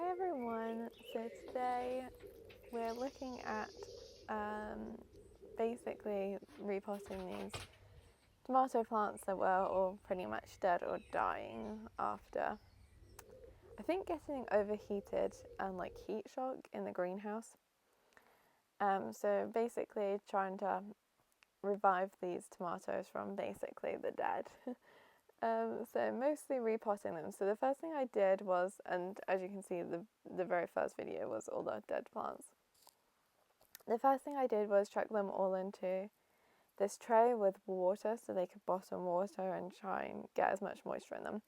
Hi everyone, so today we're looking at basically repotting these tomato plants that were all pretty much dead or dying after, I think, getting overheated and like heat shock in the greenhouse. So basically trying to revive these tomatoes from basically the dead. So mostly repotting them. So the first thing I did was, and as you can see, the very first video was all the dead plants. The first thing I did was chuck them all into this tray with water so they could bottom water and try and get as much moisture in them.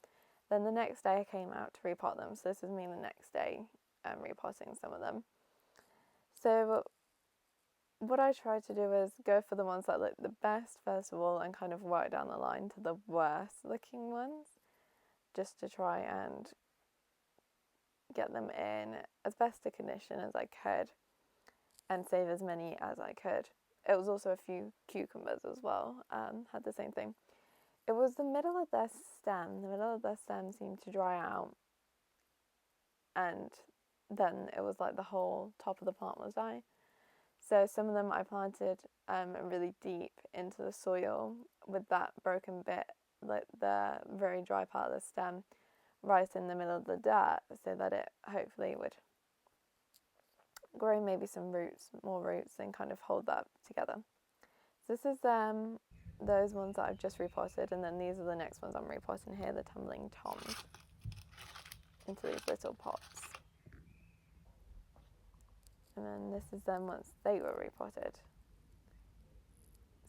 Then the next day I came out to repot them. So this is me the next day repotting some of them. So what I tried to do is go for the ones that look the best first of all and kind of work down the line to the worst looking ones, just to try and get them in as best a condition as I could and save as many as I could. It was also a few cucumbers as well, had the same thing. It was the middle of their stem. The middle of their stem seemed to dry out, and then it was like the whole top of the plant was dying. So some of them I planted really deep into the soil with that broken bit, like the very dry part of the stem, right in the middle of the dirt, so that it hopefully would grow maybe some roots, more roots, and kind of hold that together. So this is those ones that I've just repotted, and then these are the next ones I'm repotting here, the tumbling toms, into these little pots. And then this is them once they were repotted.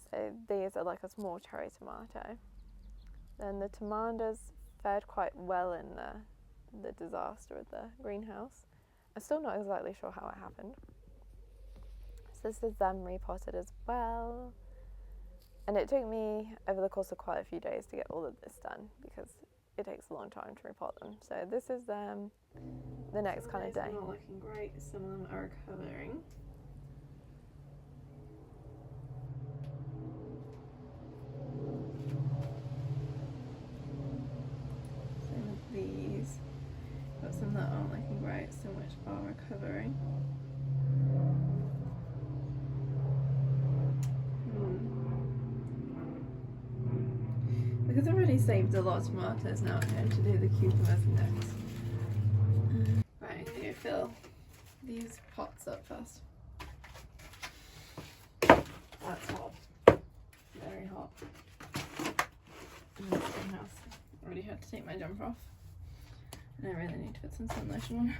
So these are like a small cherry tomato. Then the tomatoes fared quite well in the disaster of the greenhouse. I'm still not exactly sure how it happened. So this is them repotted as well. And it took me over the course of quite a few days to get all of this done because it takes a long time to repot them. So this is the next kind of day. Some of them are not looking great, some of them are recovering. Same with these. Got some that aren't looking great, some which are recovering. Because I've already saved a lot of tomatoes, now I'm going to do the cucumbers next. Right, I'm going to fill these pots up first. That's hot. Very hot. In the greenhouse. I already had to take my jumper off. And I really need to put some sun lotion on.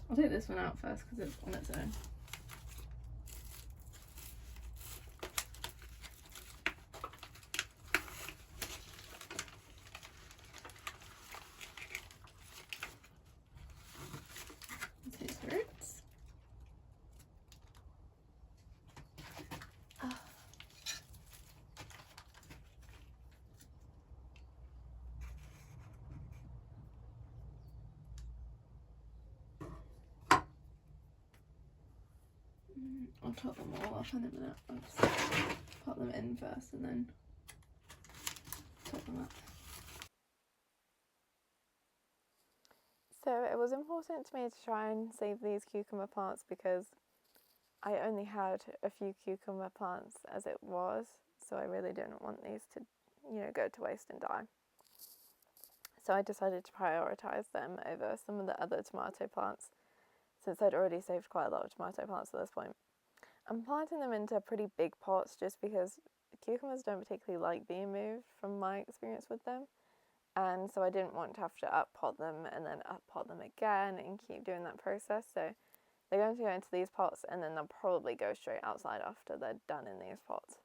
I'll take this one out first because it's on its own. These roots. I'll top them all off in a minute. I'll just pop them in first and then top them up. So it was important to me to try and save these cucumber plants because I only had a few cucumber plants as it was, so I really didn't want these to, go to waste and die. So I decided to prioritise them over some of the other tomato plants, since I'd already saved quite a lot of tomato plants at this point. I'm planting them into pretty big pots just because cucumbers don't particularly like being moved from my experience with them. And so I didn't want to have to up-pot them and then up-pot them again and keep doing that process. So they're going to go into these pots and then they'll probably go straight outside after they're done in these pots.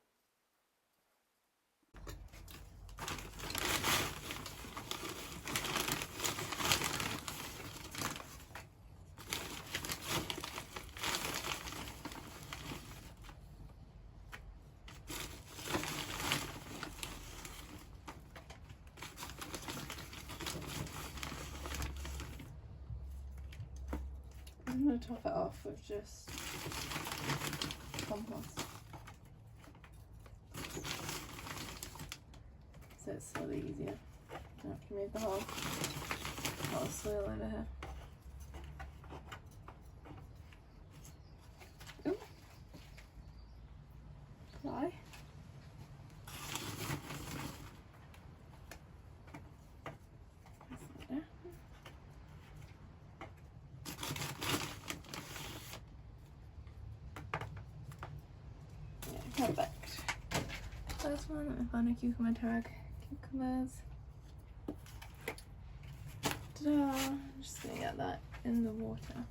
I'm going to top it off with just compost. So it's slightly easier. I don't have to remove the whole lot of soil over here. Ooh. Fly. Perfect. First one, let me find a cucumber tag. Cucumbers. Ta-da! I'm just gonna get that in the water.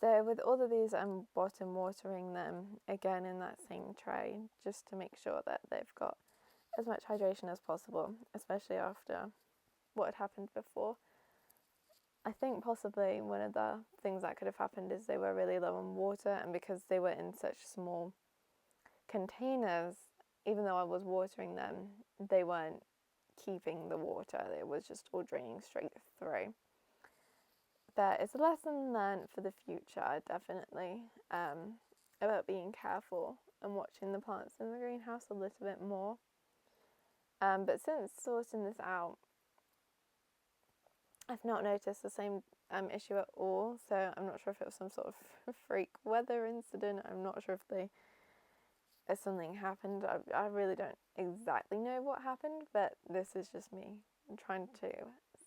So with all of these, I'm bottom watering them again in that same tray, just to make sure that they've got as much hydration as possible, especially after what had happened before. I think possibly one of the things that could have happened is they were really low on water, and because they were in such small containers, even though I was watering them, they weren't keeping the water. It was just all draining straight through. But it's a lesson learned for the future, definitely, about being careful and watching the plants in the greenhouse a little bit more. But since sorting this out, I've not noticed the same issue at all, so I'm not sure if it was some sort of freak weather incident. I'm not sure if something happened. I really don't exactly know what happened, but this is just me trying to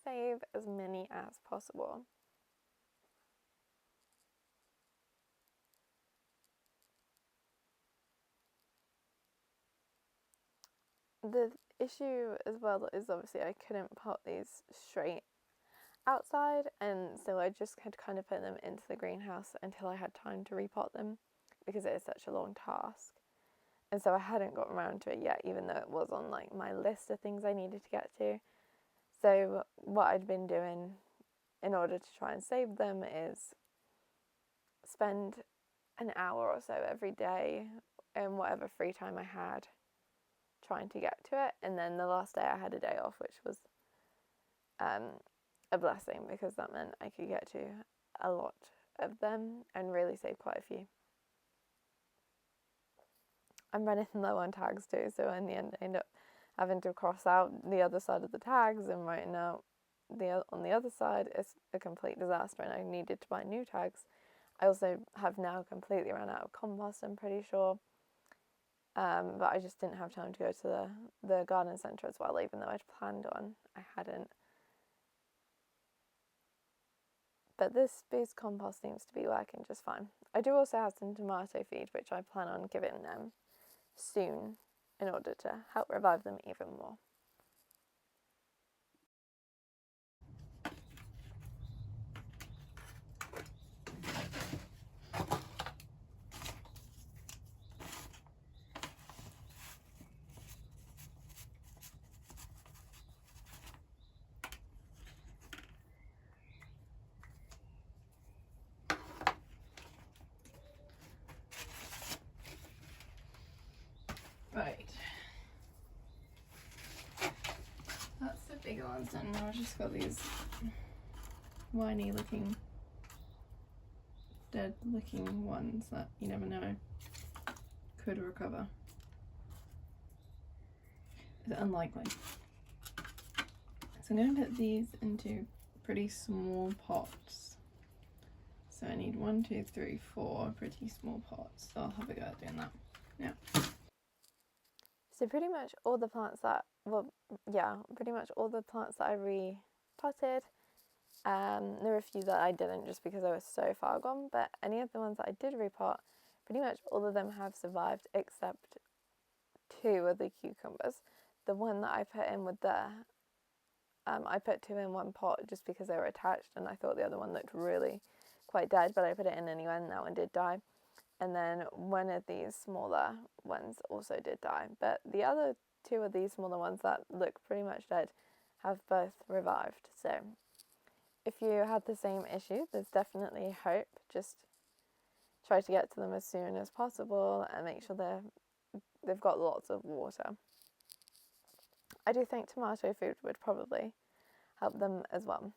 save as many as possible. The issue as well is obviously I couldn't pot these straight outside, and so I just had kind of put them into the greenhouse until I had time to repot them, because it is such a long task. And so I hadn't got around to it yet, even though it was on like my list of things I needed to get to. So what I'd been doing in order to try and save them is spend an hour or so every day in whatever free time I had trying to get to it, and then the last day I had a day off, which was a blessing, because that meant I could get to a lot of them and really save quite a few. I'm running low on tags too, so in the end I end up having to cross out the other side of the tags and writing out on the other side. It's a complete disaster, and I needed to buy new tags. I also have now completely run out of compost, I'm pretty sure. But I just didn't have time to go to the garden centre as well, even though I'd planned on. I hadn't. But this boost compost seems to be working just fine. I do also have some tomato feed, which I plan on giving them soon in order to help revive them even more. Right. That's the bigger ones done. Now I've just got these whiny looking, dead looking ones that you never know could recover. It's unlikely. So I'm going to put these into pretty small pots. So I need 1, 2, 3, 4 pretty small pots. So I'll have a go at doing that. Yeah. So pretty much all the plants that, pretty much all the plants that I repotted. There were a few that I didn't just because I was so far gone, but any of the ones that I did repot, pretty much all of them have survived except 2 of the cucumbers. The one that I put in with I put 2 in one pot just because they were attached, and I thought the other one looked really quite dead, but I put it in anyway and that one did die. And then one of these smaller ones also did die, but the other 2 of these smaller ones that look pretty much dead have both revived. So if you have the same issue, there's definitely hope. Just try to get to them as soon as possible and make sure they've got lots of water. I do think tomato food would probably help them as well.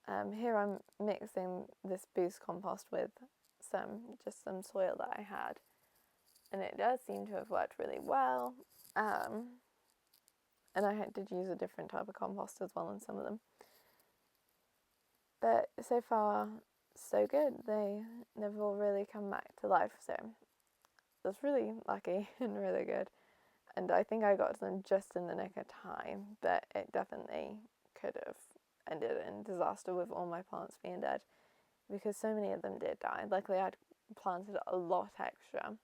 Here I'm mixing this boost compost with some soil that I had, and it does seem to have worked really well. and I did use a different type of compost as well on some of them. But so far, so good. They've all really come back to life, so that's really lucky and really good. And I think I got to them just in the nick of time, but it definitely could have ended in disaster with all my plants being dead, because so many of them did die. Luckily, I'd planted a lot extra.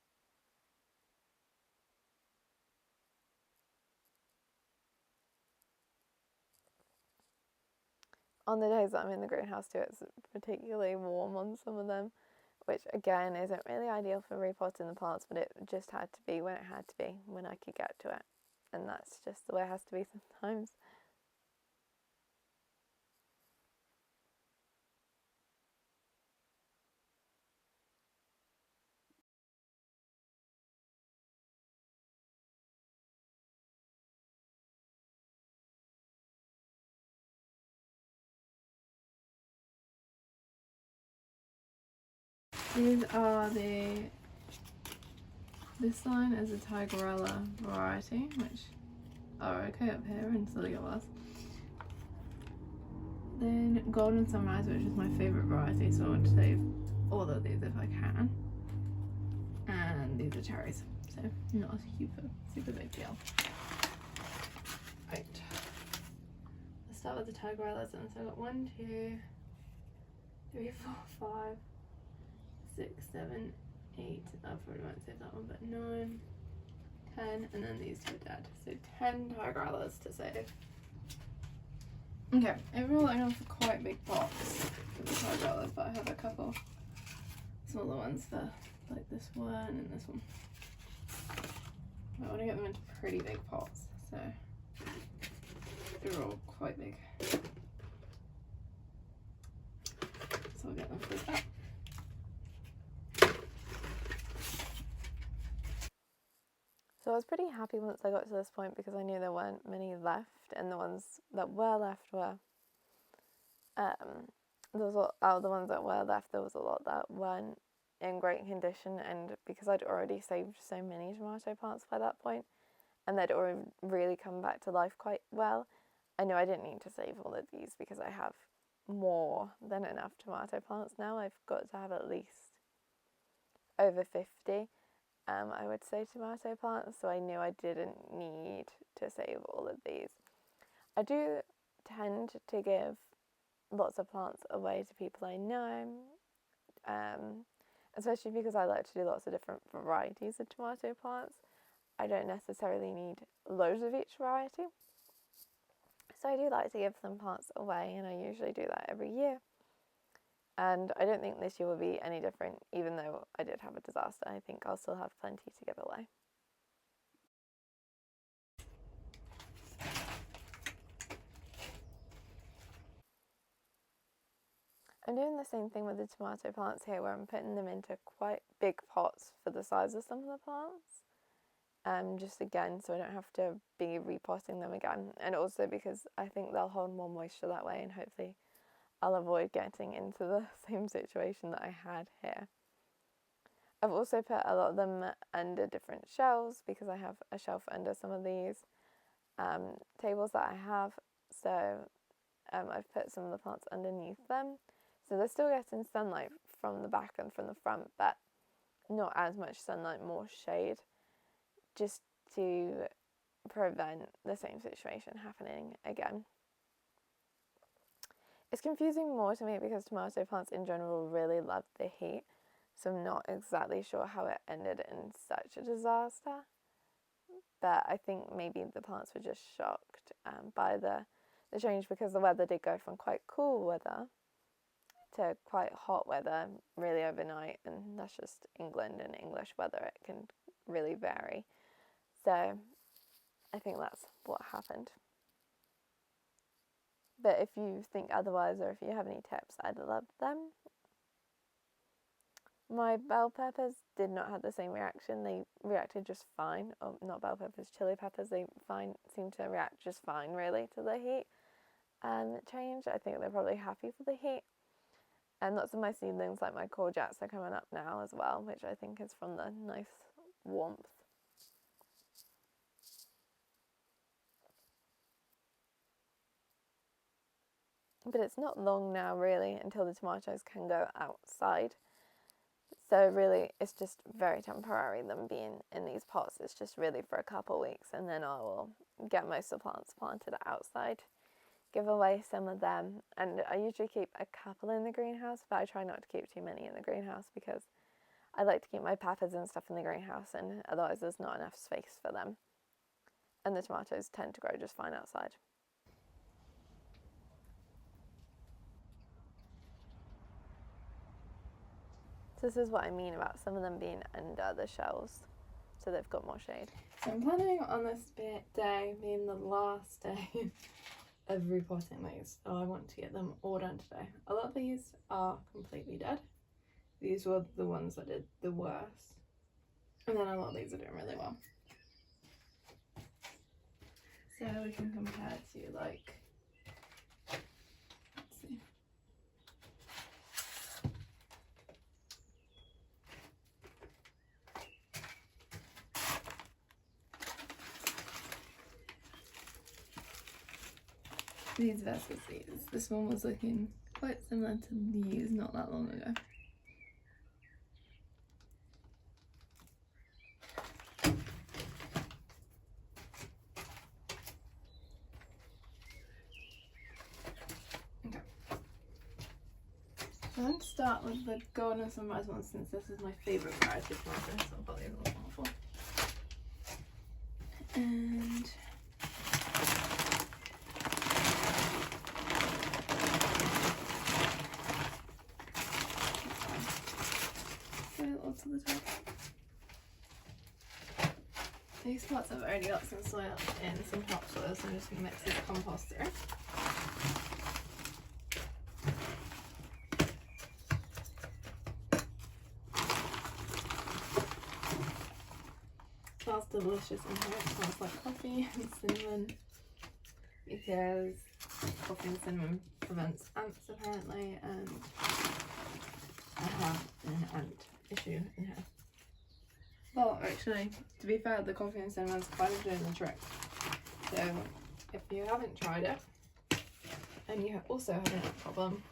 On the days that I'm in the greenhouse too, it's particularly warm on some of them, which again isn't really ideal for repotting the plants, but it just had to be when it had to be, when I could get to it. And that's just the way it has to be sometimes. These are this line is a Tigerella variety, which are okay up here in Silica Glass. Then Golden Sunrise, which is my favourite variety, so I want to save all of these if I can. And these are cherries, so not a super big deal. Right. Let's start with the Tigerellas then. So I've got 1, 2, 3, 4, 5, 6, 7, 8. I probably won't save that one, but 9, 10, and then these two are dead. So 10 Tigerellas to save. Okay, overall I know for quite big pots for the Tigerellas, but I have a couple smaller ones for like this one and this one. I want to get them into pretty big pots, so they're all quite big. So I'll get them filled up. So I was pretty happy once I got to this point, because I knew there weren't many left, and the ones that were left were out of the ones that were left, there was a lot that weren't in great condition, and because I'd already saved so many tomato plants by that point, and they'd already really come back to life quite well, I knew I didn't need to save all of these, because I have more than enough tomato plants now. I've got to have at least over 50, I would say, tomato plants, so I knew I didn't need to save all of these. I do tend to give lots of plants away to people I know, especially because I like to do lots of different varieties of tomato plants. I don't necessarily need loads of each variety, so I do like to give some plants away, and I usually do that every year. And I don't think this year will be any different, even though I did have a disaster. I think I'll still have plenty to give away. I'm doing the same thing with the tomato plants here, where I'm putting them into quite big pots for the size of some of the plants. Just again, so I don't have to be repotting them again. And also because I think they'll hold more moisture that way, and hopefully I'll avoid getting into the same situation that I had here. I've also put a lot of them under different shelves, because I have a shelf under some of these tables that I have. So I've put some of the plants underneath them. So they're still getting sunlight from the back and from the front, but not as much sunlight, more shade, just to prevent the same situation happening again. It's confusing more to me because tomato plants in general really love the heat, so I'm not exactly sure how it ended in such a disaster. But I think maybe the plants were just shocked by the change, because the weather did go from quite cool weather to quite hot weather really overnight, and that's just England and English weather. It can really vary. So I think that's what happened. But if you think otherwise, or if you have any tips, I'd love them. My bell peppers did not have the same reaction. They reacted just fine. Oh, not bell peppers, chili peppers. They seem to react just fine, really, to the heat change. I think they're probably happy for the heat. And lots of my seedlings, like my courgettes, are coming up now as well, which I think is from the nice warmth. but it's not long now really until the tomatoes can go outside. So really it's just very temporary them being in these pots. It's just really for a couple of weeks, and then I will get most of the plants planted outside, give away some of them, and I usually keep a couple in the greenhouse, but I try not to keep too many in the greenhouse because I like to keep my peppers and stuff in the greenhouse, and otherwise there's not enough space for them. And the tomatoes tend to grow just fine outside. So this is what I mean about some of them being under the shelves, so they've got more shade. So I'm planning on this day being the last day of repotting these. So I want to get them all done today. A lot of these are completely dead. These were the ones that did the worst. And then a lot of these are doing really well. So we can compare to like, let's see. These versus these. This one was looking quite similar to these not that long ago. Okay. So I'm going to start with the Golden Sunrise one since this is my favourite variety of tomato, so I'll put these on the floor. And soil to the top. These pots have already got some soil in, some topsoil, so I'm just going to mix this compost through. It smells delicious in here. It smells like coffee and cinnamon because coffee and cinnamon prevents ants apparently, and I have an ant issue in here. Well, actually, to be fair, the coffee and cinnamon's kind of doing the trick. So, if you haven't tried it, and you also have an ant problem,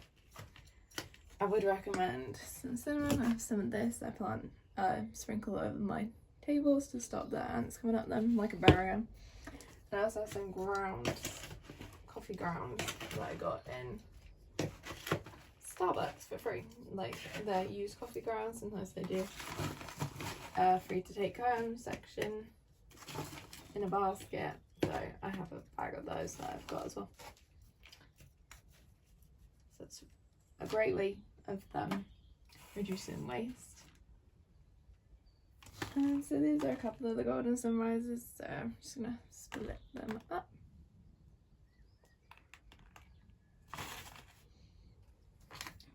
I would recommend some cinnamon. I have some of this. I sprinkle over my tables to stop the ants coming up them like a barrier. And I also have some grounds, coffee grounds that I got in Starbucks for free. Like, they use coffee grounds, sometimes they do. Free to take home section in a basket, so I have a bag of those that I've got as well. So it's a great way of them reducing waste. And so these are a couple of the Golden Sunrises, so I'm just gonna split them up.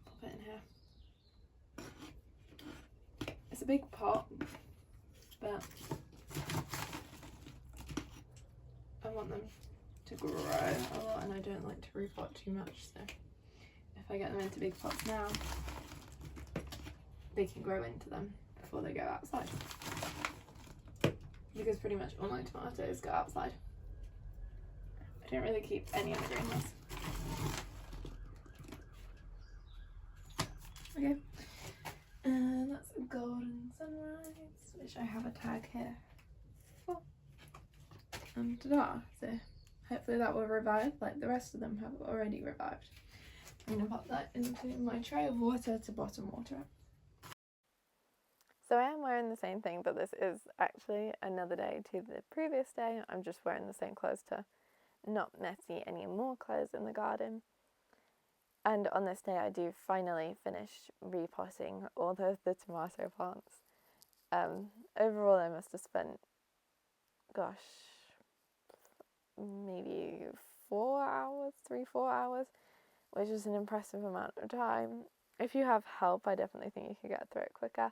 Pop it in here. It's a big pot, but I want them to grow a lot, and I don't like to repot too much, so if I get them into big pots now, they can grow into them before they go outside, because pretty much all my tomatoes go outside. I don't really keep any in the greenhouse. Okay, that's a Golden Sunrise, which I have a tag here for. And ta-da! So hopefully that will revive like the rest of them have already revived. I'm going to pop that into my tray of water to bottom water it. So I am wearing the same thing, but this is actually another day to the previous day. I'm just wearing the same clothes to not messy any more clothes in the garden. And on this day I do finally finish repotting all of the tomato plants. Overall I must have spent, gosh, maybe 4 hours, 3-4 hours, which is an impressive amount of time. If you have help, I definitely think you could get through it quicker.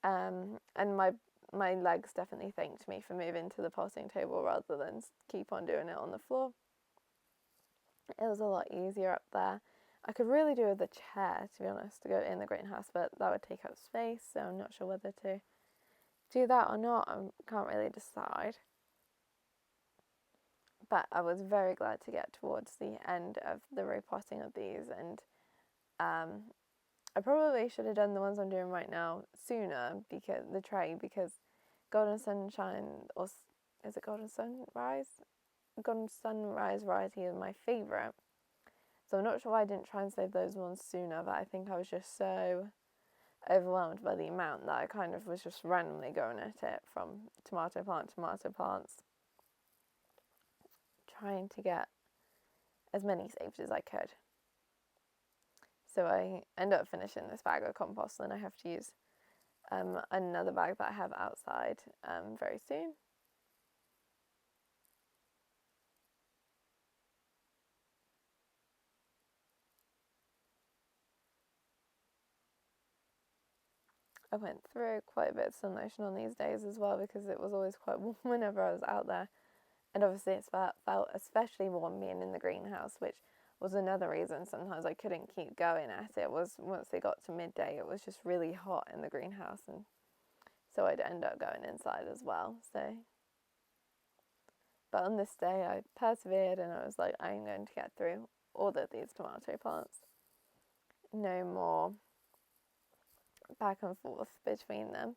And my legs definitely thanked me for moving to the potting table rather than keep on doing it on the floor. It was a lot easier up there. I could really do with a chair, to be honest, to go in the greenhouse, but that would take up space, so I'm not sure whether to do that or not. I can't really decide. but I was very glad to get towards the end of the repotting of these, and I probably should have done the ones I'm doing right now sooner, because Golden Sunshine, or is it Golden Sunrise? Golden Sunrise variety is my favourite. So I'm not sure why I didn't try and save those ones sooner, but I think I was just so overwhelmed by the amount that I kind of was just randomly going at it from tomato plants, trying to get as many saved as I could. So I end up finishing this bag of compost, and I have to use another bag that I have outside very soon. I went through quite a bit of sun lotion on these days as well, because it was always quite warm whenever I was out there. And obviously it's felt especially warm being in the greenhouse, which was another reason sometimes I couldn't keep going at it. Was once it got to midday, it was just really hot in the greenhouse, and so I'd end up going inside as well. But on this day I persevered, and I was like, I'm going to get through all of these tomato plants. No more back and forth between them.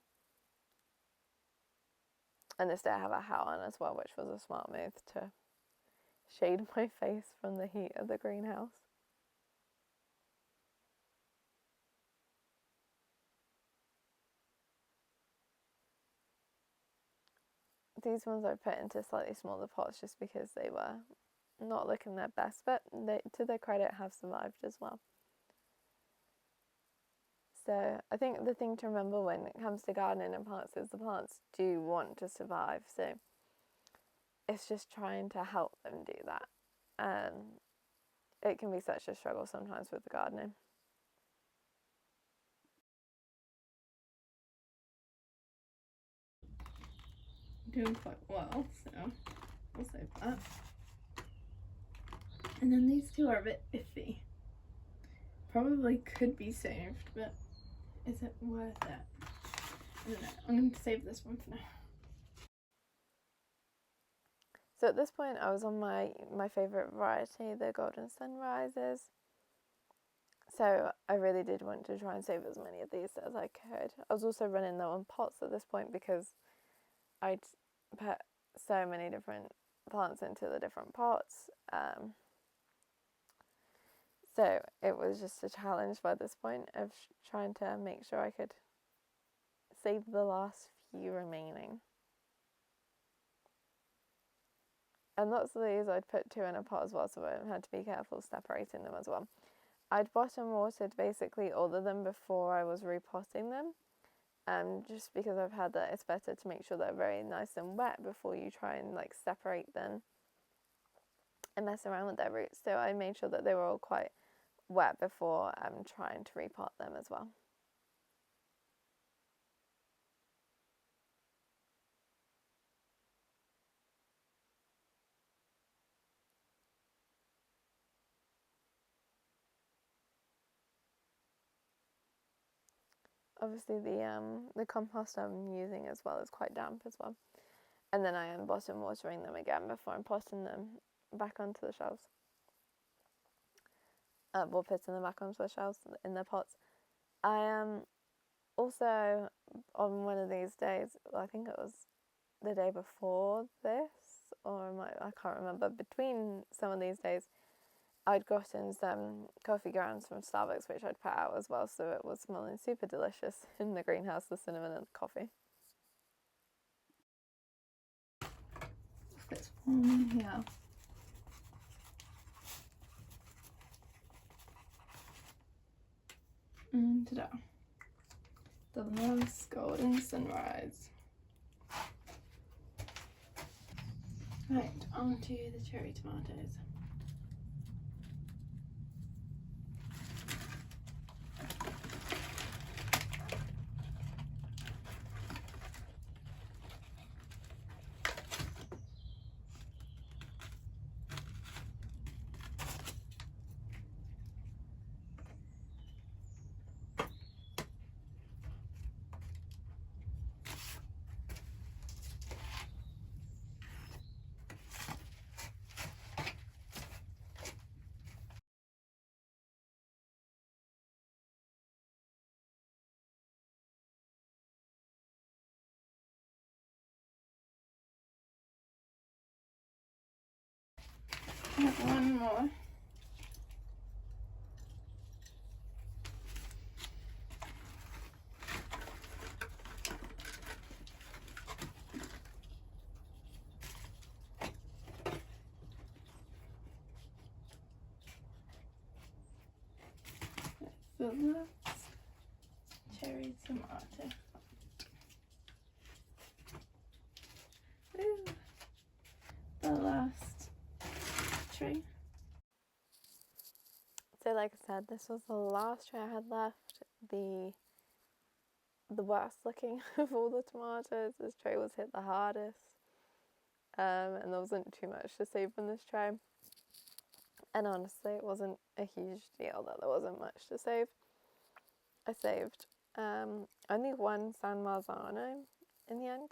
And this day I have a hat on as well, which was a smart move to shade my face from the heat of the greenhouse. These ones I put into slightly smaller pots just because they were not looking their best, but they, to their credit, have survived as well. So I think the thing to remember when it comes to gardening and plants is the plants do want to survive. So it's just trying to help them do that. It can be such a struggle sometimes with the gardening. Doing quite well, so we'll save that. And then these two are a bit iffy. Probably could be saved, but is it worth it? I don't know. I'm going to save this one for now. So at this point I was on my favourite variety, the Golden Sunrises. So I really did want to try and save as many of these as I could. I was also running them on pots at this point because I'd put so many different plants into the different pots. So it was just a challenge by this point of trying to make sure I could save the last few remaining. And lots of these I'd put two in a pot as well, so I had to be careful separating them as well. I'd bottom watered basically all of them before I was repotting them, just because I've had that it's better to make sure they're very nice and wet before you try and like separate them and mess around with their roots. So I made sure that they were all quite wet before trying to repot them as well. Obviously the compost I'm using as well is quite damp as well. And then I am bottom watering them again before I'm potting them back onto the shelves. Or putting them back onto the shelves in their pots. I am also on one of these days, I think it was the day before this, or I can't remember, between some of these days, I'd gotten some coffee grounds from Starbucks, which I'd put out as well, so it was smelling super delicious in the greenhouse, the cinnamon and the coffee. This one here. And ta-da. The Love's Golden Sunrise. Right, on to the cherry tomatoes. I have one more. The last cherry tomato. Ooh, the last tree. So like I said, this was the last tray I had left. The worst looking of all the tomatoes. This tray was hit the hardest. And there wasn't too much to save from this tray. And honestly, it wasn't a huge deal that there wasn't much to save. I saved only one San Marzano in the end.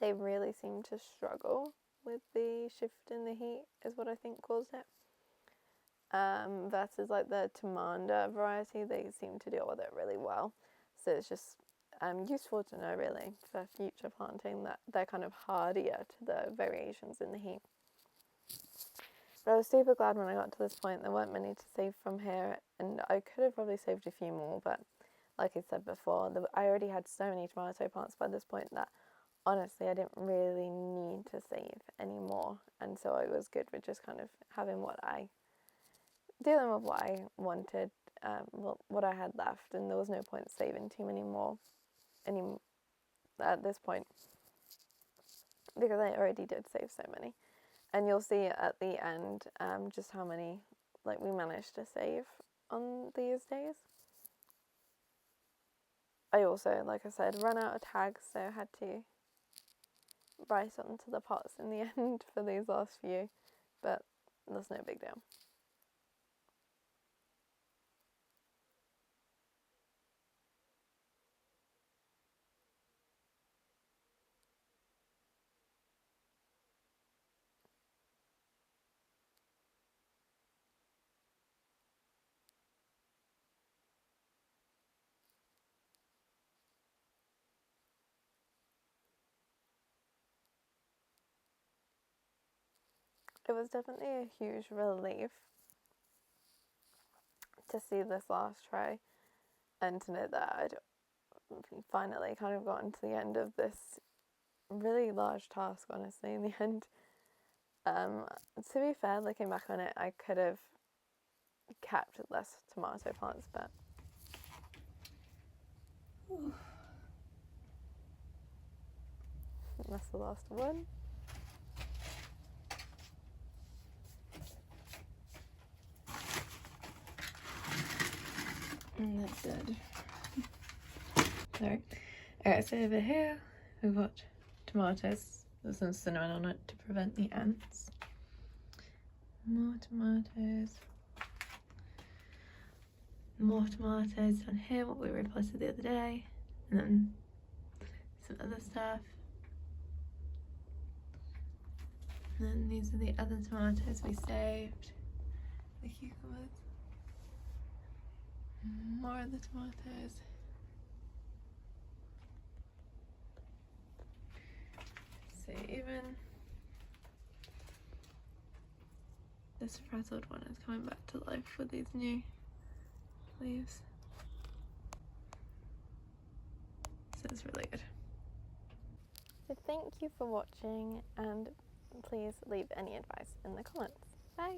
They really seemed to struggle with the shift in the heat, is what I think caused it. Versus like the Tamanda variety, they seem to deal with it really well. So it's just useful to know really for future planting that they're kind of hardier to the variations in the heat. But I was super glad when I got to this point. There weren't many to save from here, and I could have probably saved a few more, but like I said before, I already had so many tomato plants by this point that honestly I didn't really need to save any more, and so I was good with just kind of having dealing with what I wanted, what I had left, and there was no point saving too many more at this point because I already did save so many. And you'll see at the end just how many like we managed to save on these days. I also, like I said, ran out of tags, so I had to buy something to the pots in the end for these last few, but that's no big deal. It was definitely a huge relief to see this last tray and to know that I'd finally kind of gotten to the end of this really large task, honestly, in the end. To be fair, looking back on it, I could have kept less tomato plants, but that's the last one. And that's dead. Sorry. Alright, so over here we've got tomatoes. There's some cinnamon on it to prevent the ants. More tomatoes. More tomatoes down here, what we repotted the other day. And then some other stuff. And then these are the other tomatoes we saved. The cucumbers. More of the tomatoes. So even this frazzled one is coming back to life with these new leaves. So it's really good. So thank you for watching, and please leave any advice in the comments. Bye!